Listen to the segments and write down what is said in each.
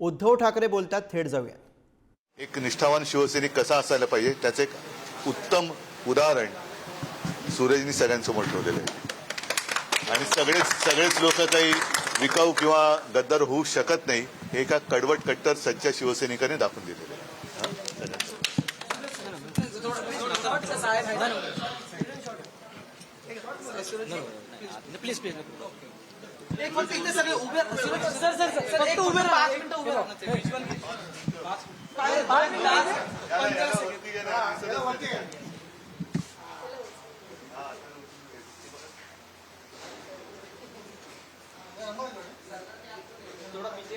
उद्धव ठाकरे बोलतात, थेट जाऊयात. एक निष्ठावान शिवसैनिक कसा असायला पाहिजे त्याचे एक उत्तम उदाहरण सूरजनी सगळ्यांसमोर ठेवलेलं आहे. आणि सगळेच लोक काही विकाऊ किंवा गद्दार होऊ शकत नाही हे एका कडवट कट्टर सच्च्या शिवसैनिकाने दाखवून दिलेलं आहे. प्लीज प्लीज एक फक्त इथे सगळे उभे सर सर सर फक्त उभे राहा 5 मिनिटं उभे राहा 5 मिनिटं थोड़ा पीछे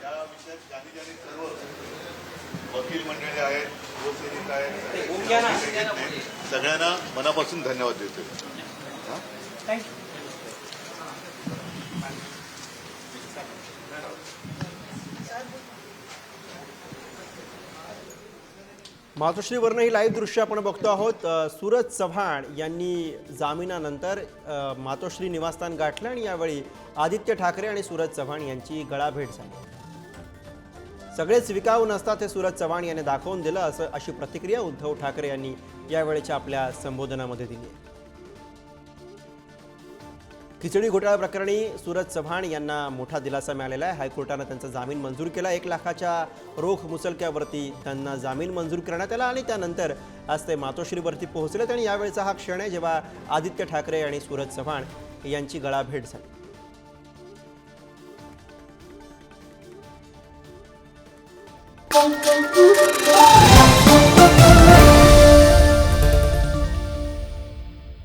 या विषयात ज्यांनी सर्व वकील मंडळी आहेत, शिवसैनिक आहेत, सगळ्यांना मनापासून धन्यवाद देतो. थँक्यू. मातोश्रीवरनं ही लाईव्ह दृश्य आपण बघतो आहोत. सूरज चव्हाण यांनी जामिनानंतर मातोश्री निवासस्थान गाठलं आणि यावेळी आदित्य ठाकरे आणि सूरज चव्हाण यांची गळाभेट झाली. सगळेच विकाऊ नसतात हे सूरज चव्हाण यांनी दाखवून दिलं, अशी प्रतिक्रिया उद्धव ठाकरे यांनी यावेळेच्या आपल्या संबोधनामध्ये दिली आहे. खिचडी घोटाळा प्रकरणी सूरज चव्हाण यांना मोठा दिलासा मिळालेला आहे. हायकोर्टानं त्यांचा जामीन मंजूर केला. 1 लाखाच्या रोख मुचलक्यावरती त्यांना जामीन मंजूर करण्यात आला आणि त्यानंतर आज ते मातोश्रीवरती पोहोचलेत आणि यावेळेचा हा क्षण आहे जेव्हा आदित्य ठाकरे आणि सूरज चव्हाण यांची गळाभेट झाली.